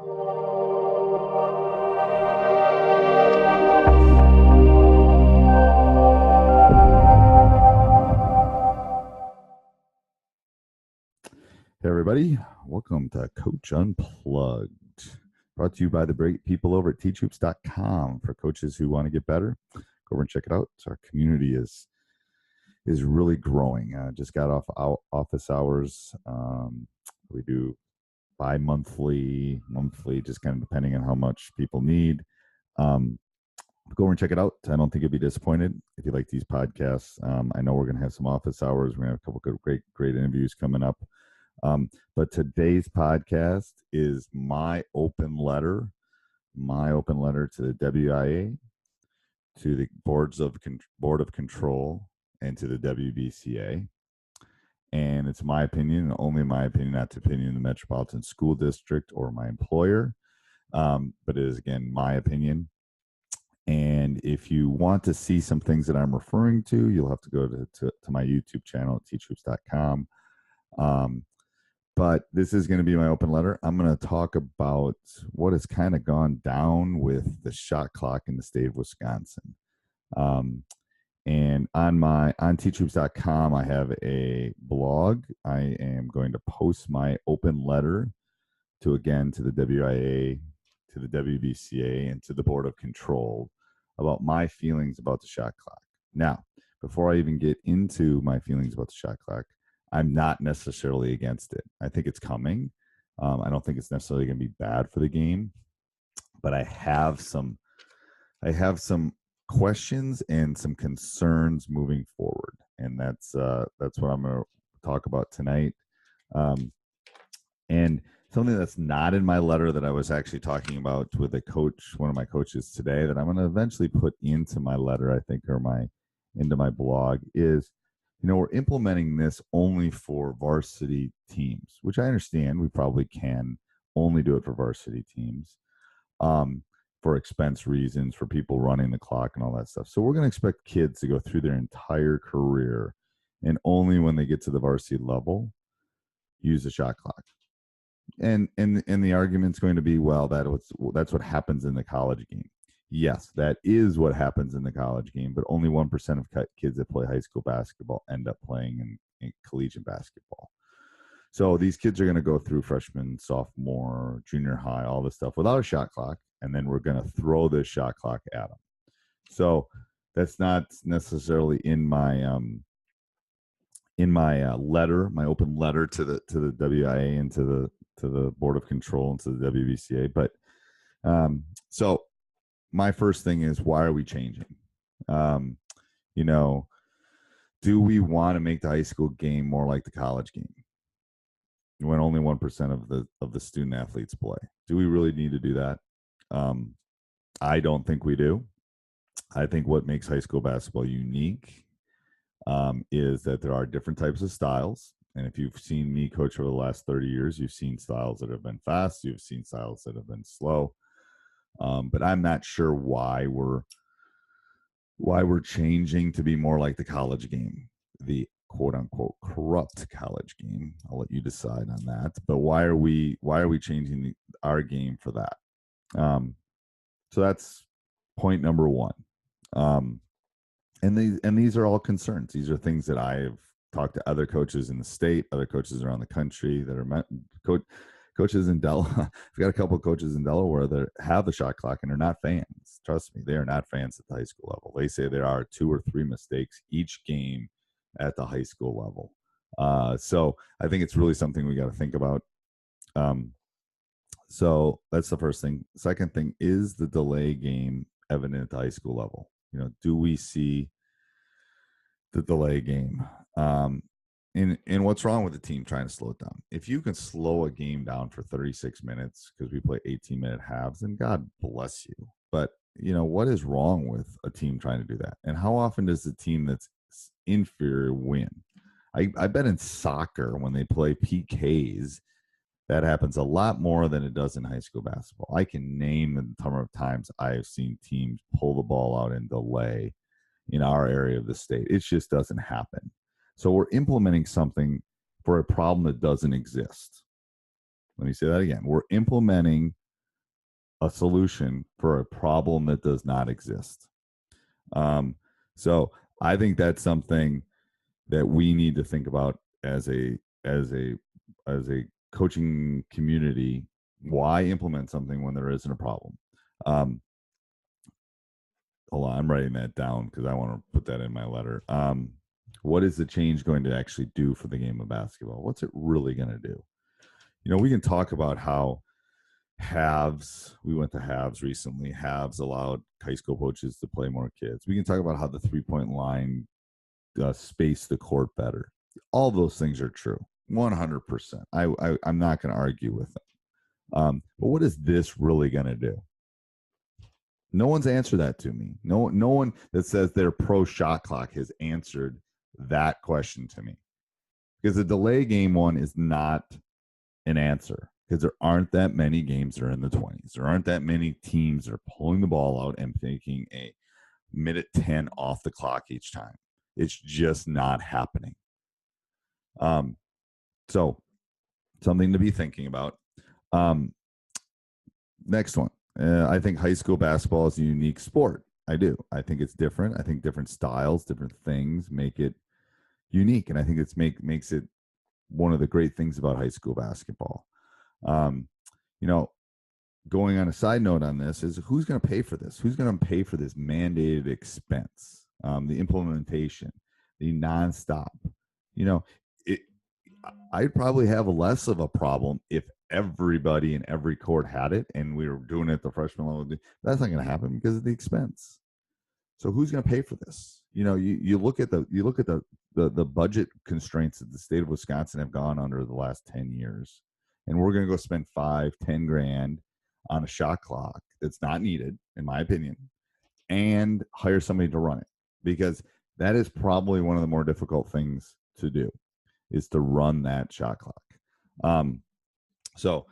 Hey everybody, welcome to Coach Unplugged, brought to you by the great people over at teachhoops.com for coaches who want to get better. Go over and check it out. Our community is really growing. Just got off office hours. We do bi-monthly, monthly, just kind of depending on how much people need. Go over and check it out. I don't think you'll be disappointed if you like these podcasts. I know we're going to have some office hours. We're going to have a couple of great interviews coming up. But today's podcast is my open letter to the WIAA, to the Board of Control, and to the WBCA. And it's my opinion, and only my opinion, not the opinion of the Metropolitan School District or my employer. But it is, again, my opinion. And if you want to see some things that I'm referring to, you'll have to go to my YouTube channel at teachhoops.com. But this is going to be my open letter. I'm going to talk about what has kind of gone down with the shot clock in the state of Wisconsin. And on teachhoops.com, I have a blog. I am going to post my open letter to the WIAA, to the WBCA, and to the Board of Control about my feelings about the shot clock. Now, before I even get into my feelings about the shot clock, I'm not necessarily against it. I think it's coming. I don't think it's necessarily going to be bad for the game, but I have some questions and some concerns moving forward, and that's what I'm going to talk about tonight. And something that's not in my letter that I was actually talking about with one of my coaches today, that I'm going to eventually put into my letter, I think, or into my blog, is, we're implementing this only for varsity teams, which I understand we probably can only do it for varsity teams, for expense reasons, for people running the clock and all that stuff. So we're going to expect kids to go through their entire career and only when they get to the varsity level use the shot clock. And the argument's going to be, well, that's what happens in the college game. Yes, that is what happens in the college game, but only 1% of kids that play high school basketball end up playing in collegiate basketball. So these kids are going to go through freshman, sophomore, junior high, all this stuff without a shot clock, and then we're going to throw this shot clock at them. So that's not necessarily in my letter, my open letter to the WIAA and to the Board of Control and to the WBCA. But so my first thing is, why are we changing? Do we want to make the high school game more like the college game when only 1% of the student athletes play? Do we really need to do that? I don't think we do. I think what makes high school basketball unique is that there are different types of styles. And if you've seen me coach over the last 30 years, you've seen styles that have been fast, you've seen styles that have been slow. But I'm not sure why we're changing to be more like the college game, the quote unquote corrupt college game. I'll let you decide on that. But why are we changing our game for that? So that's point number one. And these are all concerns. These are things that I've talked to other coaches in the state, other coaches around the country that are coaches in Delaware. I've got a couple of coaches in Delaware that have the shot clock and are not fans. Trust me, they are not fans at the high school level. They say there are 2 or 3 mistakes each game at the high school level. So I think it's really something we got to think about. So that's the first thing. Second thing, is the delay game evident at the high school level? Do we see the delay game? And what's wrong with the team trying to slow it down? If you can slow a game down for 36 minutes because we play 18-minute halves, then God bless you. But, what is wrong with a team trying to do that? And how often does the team that's inferior win? I bet in soccer, when they play PKs, that happens a lot more than it does in high school basketball. I can name the number of times I have seen teams pull the ball out and delay in our area of the state. It just doesn't happen. So we're implementing something for a problem that doesn't exist. Let me say that again. We're implementing a solution for a problem that does not exist. So I think that's something that we need to think about as a as a as a coaching community. Why implement something when there isn't a problem? Hold on, I'm writing that down because I want to put that in my letter. What is the change going to actually do for the game of basketball? What's it really going to do? We can talk about how halves, we went to halves recently. Halves allowed high school coaches to play more kids. We can talk about how the 3-point line space the court better. All those things are true, 100%. I'm not going to argue with them. But what is this really going to do? No one's answered that to me. No one that says they're pro shot clock has answered that question to me. Because the delay game one is not an answer, because there aren't that many games that are in the 20s. There aren't that many teams that are pulling the ball out and taking a minute 10 off the clock each time. It's just not happening. So something to be thinking about. Next one. I think high school basketball is a unique sport. I do. I think it's different. I think different styles, different things make it unique, and I think it's makes it one of the great things about high school basketball. Going on a side note on this is, who's going to pay for this? Who's going to pay for this mandated expense? The implementation, the nonstop. I'd probably have less of a problem if everybody in every court had it and we were doing it at the freshman level. That's not going to happen because of the expense. So who's going to pay for this? You look at the budget constraints that the state of Wisconsin have gone under the last 10 years, and we're going to go spend $5-10 grand on a shot clock that's not needed, in my opinion, and hire somebody to run it, because that is probably one of the more difficult things to do, is to run that shot clock. So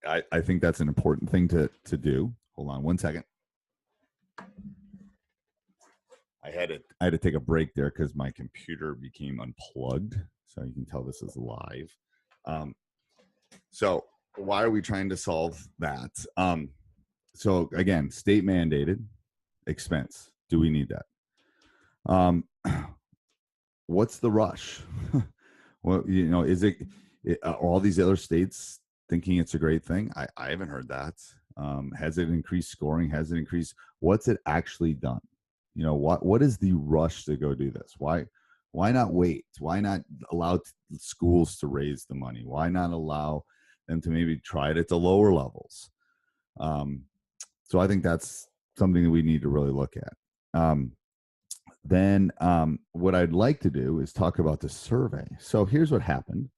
I think that's an important thing to do. Hold on one second. I had to take a break there because my computer became unplugged. So you can tell this is live. So why are we trying to solve that? So again, state mandated expense. Do we need that? What's the rush? Well, is it all these other states thinking it's a great thing? I haven't heard that. Has it increased scoring? Has it increased? What's it actually done? What is the rush to go do this? Why not wait? Why not allow schools to raise the money? Why not allow them to maybe try it at the lower levels? So I think that's something that we need to really look at. Then what I'd like to do is talk about the survey. So here's what happened.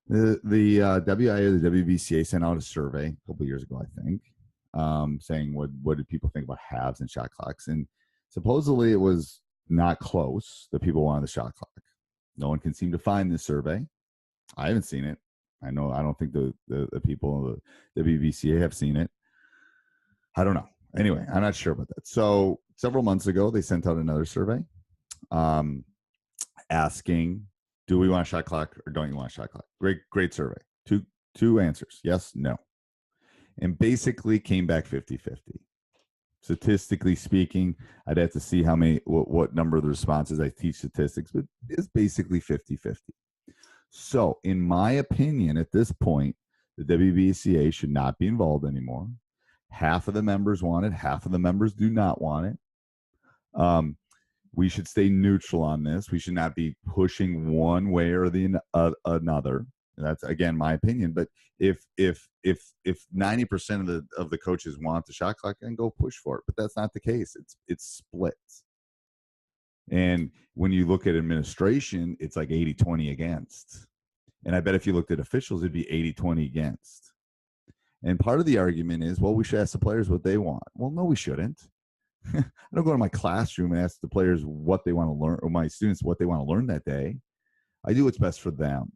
The WIAA, the WBCA sent out a survey a couple of years ago, I think, saying what did people think about halves and shot clocks. And supposedly it was not close that people wanted the shot clock. No one can seem to find this survey. I haven't seen it. I don't think the people, the WBCA, have seen it. I don't know. Anyway, I'm not sure about that. So several months ago, they sent out another survey asking, do we want a shot clock or don't you want a shot clock? Great survey. Two answers, yes, no. And basically came back 50-50. Statistically speaking, I'd have to see what number of the responses. I teach statistics, but it's basically 50-50. So in my opinion, at this point, the WBCA should not be involved anymore. Half of the members want it, half of the members do not want it. We should stay neutral on this. We should not be pushing one way or the another. That's, again, my opinion. But if 90% of the coaches want the shot clock, then go push for it. But that's not the case. It's split. And when you look at administration, it's like 80-20 against. And I bet if you looked at officials, it'd be 80-20 against. And part of the argument is, well, we should ask the players what they want. Well, no, we shouldn't. I don't go to my classroom and ask the players what they want to learn, or my students what they want to learn that day. I do what's best for them.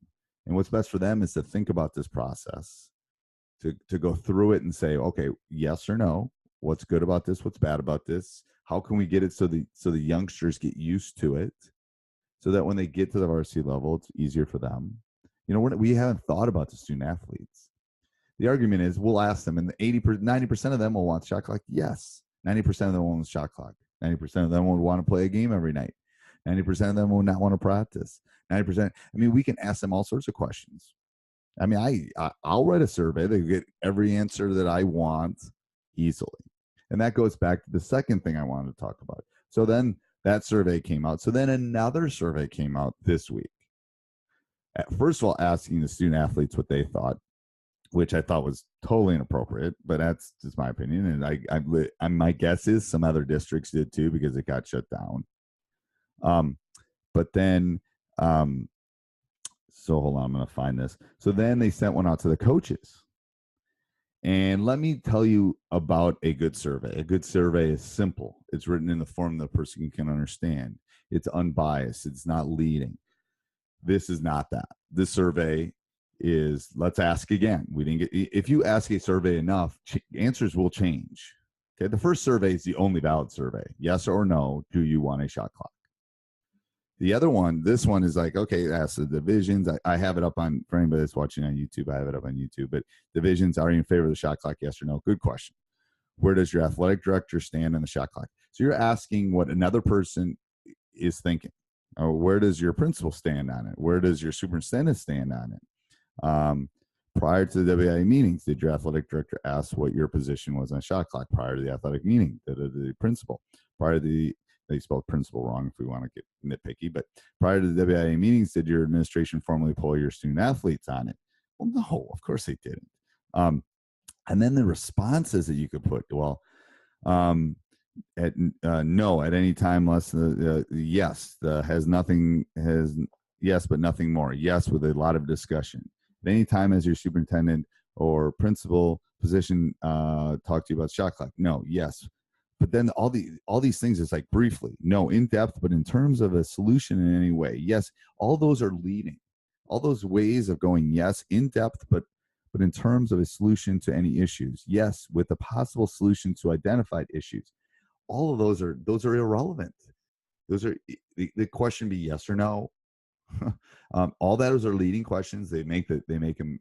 And what's best for them is to think about this process, to go through it and say, okay, yes or no, what's good about this, what's bad about this, how can we get it so the youngsters get used to it, so that when they get to the varsity level, it's easier for them. We haven't thought about the student athletes. The argument is we'll ask them, and 90% of them will want shot clock. Yes. 90% of them will want shot clock. 90% of them will want to play a game every night. 90% of them will not want to practice. 90%. I mean, we can ask them all sorts of questions. I mean, I'll write a survey. They get every answer that I want easily. And that goes back to the second thing I wanted to talk about. So then that survey came out. So then another survey came out this week. First of all, asking the student athletes what they thought, which I thought was totally inappropriate, but that's just my opinion. And my guess is some other districts did too because it got shut down. But then, so hold on, I'm going to find this. So then they sent one out to the coaches. And let me tell you about a good survey. A good survey is simple. It's written in the form that a person can understand. It's unbiased. It's not leading. This is not that. This survey is, let's ask again. We didn't get, if you ask a survey enough, answers will change. Okay. The first survey is the only valid survey. Yes or no, do you want a shot clock? The other one, this one is like, okay, ask the divisions. I have it up on, for anybody that's watching on YouTube, I have it up on YouTube, but divisions, are you in favor of the shot clock? Yes or no? Good question. Where does your athletic director stand on the shot clock? So you're asking what another person is thinking. Or where does your principal stand on it? Where does your superintendent stand on it? Prior to the WIAA meetings, did your athletic director ask what your position was on shot clock prior to the athletic meeting? The principal, prior to the, they spelled principal wrong if we want to get nitpicky, but prior to the WIAA meetings, did your administration formally poll your student athletes on it? Well, no, of course they didn't. And then the responses that you could put, well, at no at any time less than yes, has nothing, has yes but nothing more, yes with a lot of discussion. At any time as your superintendent or principal position talk to you about shot clock, no, yes. But then all these things is like briefly, no, in depth, but in terms of a solution in any way, yes. All those are leading, all those ways of going, yes, in depth, but in terms of a solution to any issues, yes, with a possible solution to identified issues. All of those are irrelevant. Those are, the question be yes or no. All those are leading questions. They make them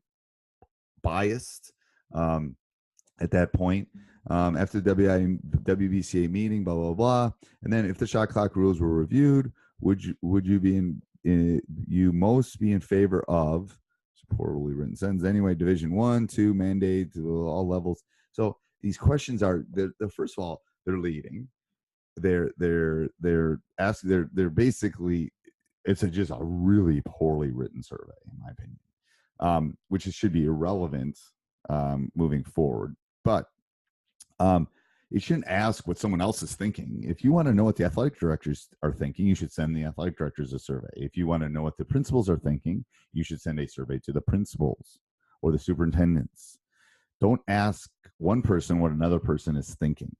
biased at that point. After the WBCA meeting, blah blah blah, and then if the shot clock rules were reviewed, would you be you most be in favor of, poorly written sentence anyway, Division 1, 2 mandate to all levels. So these questions are, they're first of all, they're leading. They're asking. They're basically, it's just a really poorly written survey, in my opinion, which should be irrelevant moving forward. But you shouldn't ask what someone else is thinking. If you want to know what the athletic directors are thinking, you should send the athletic directors a survey. If you want to know what the principals are thinking, you should send a survey to the principals or the superintendents. Don't ask one person what another person is thinking.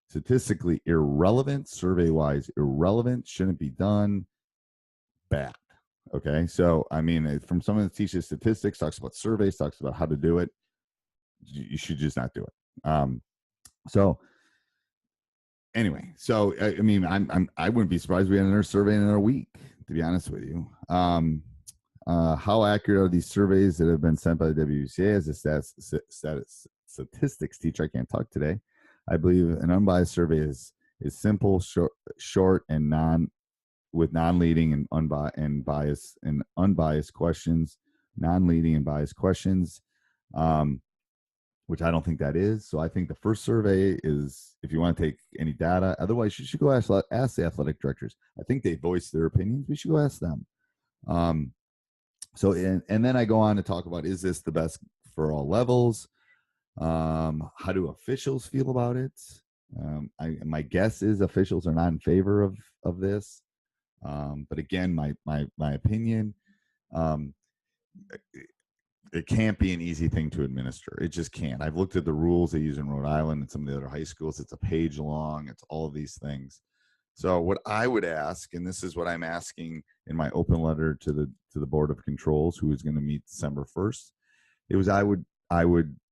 Statistically irrelevant, survey-wise irrelevant, shouldn't be done, bad. Okay, so I mean, from someone that teaches statistics, talks about surveys, talks about how to do it, you should just not do it. So anyway, so I mean, I wouldn't be surprised if we had another survey in another week, to be honest with you. How accurate are these surveys that have been sent by the WBCA? As a statistics teacher, I can't talk today. I believe an unbiased survey is simple, short, and non-leading and unbiased questions, non-leading and biased questions, which I don't think that is. So I think the first survey is, if you want to take any data. Otherwise, you should go ask the athletic directors. I think they voice their opinions. We should go ask them. So and then I go on to talk about, is this the best for all levels? How do officials feel about it? My guess is officials are not in favor of this. But again, my opinion, it can't be an easy thing to administer. It just can't. I've looked at the rules they use in Rhode Island and some of the other high schools. It's a page long. It's all of these things. So what I would ask, and this is what I'm asking in my open letter to the Board of Controls, who is going to meet December 1st, it was I would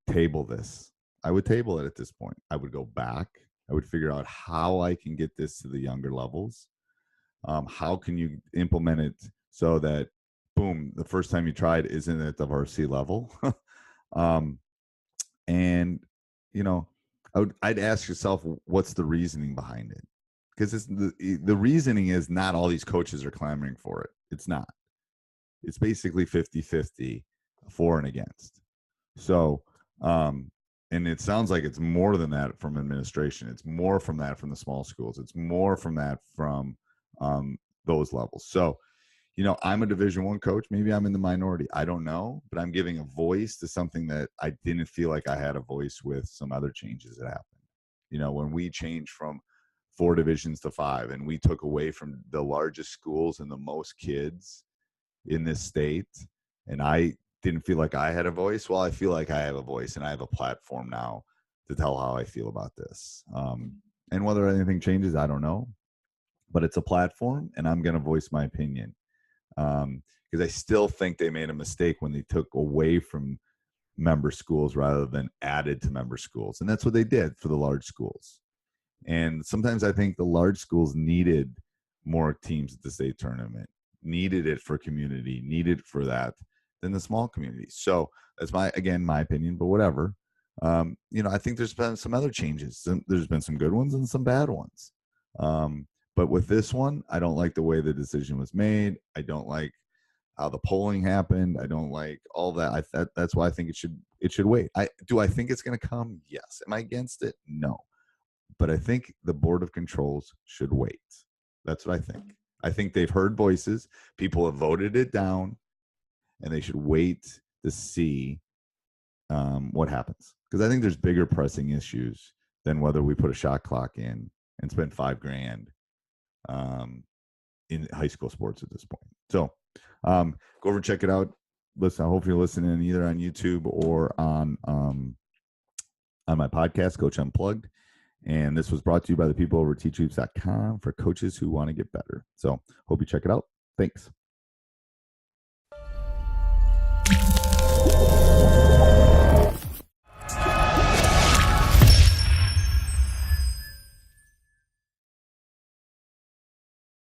table this. I would table it at this point. I would go back. I would figure out how I can get this to the younger levels. How can you implement it so that, boom, the first time you try it isn't at the varsity level? And, I'd ask yourself, what's the reasoning behind it? Because the reasoning is not all these coaches are clamoring for it. It's not. It's basically 50-50 for and against. So, and it sounds like it's more than that from administration. It's more from that from the small schools. It's more from that from those levels. So, I'm a Division I coach. Maybe I'm in the minority. I don't know, but I'm giving a voice to something that I didn't feel like I had a voice with some other changes that happened. When we changed from 4 divisions to 5, and we took away from the largest schools and the most kids in this state, and I didn't feel like I had a voice. Well, I feel like I have a voice, and I have a platform now to tell how I feel about this. And whether anything changes, I don't know, but it's a platform, and I'm going to voice my opinion. Because I still think they made a mistake when they took away from member schools rather than added to member schools. And that's what they did for the large schools. And sometimes I think the large schools needed more teams at the state tournament, needed it for community, needed for that than the small communities. So that's my opinion, but whatever. I think there's been some other changes. There's been some good ones and some bad ones. But with this one, I don't like the way the decision was made. I don't like how the polling happened. I don't like all that. That's why I think it should wait. Do I think it's going to come? Yes. Am I against it? No. But I think the Board of Controls should wait. That's what I think. I think they've heard voices. People have voted it down, and they should wait to see what happens. Because I think there's bigger pressing issues than whether we put a shot clock in and spend $5,000 in high school sports at this point. So go over and check it out. Listen, I hope you're listening either on YouTube or on my podcast, Coach Unplugged. And this was brought to you by the people over at teachhoops.com for coaches who want to get better. So hope you check it out. Thanks.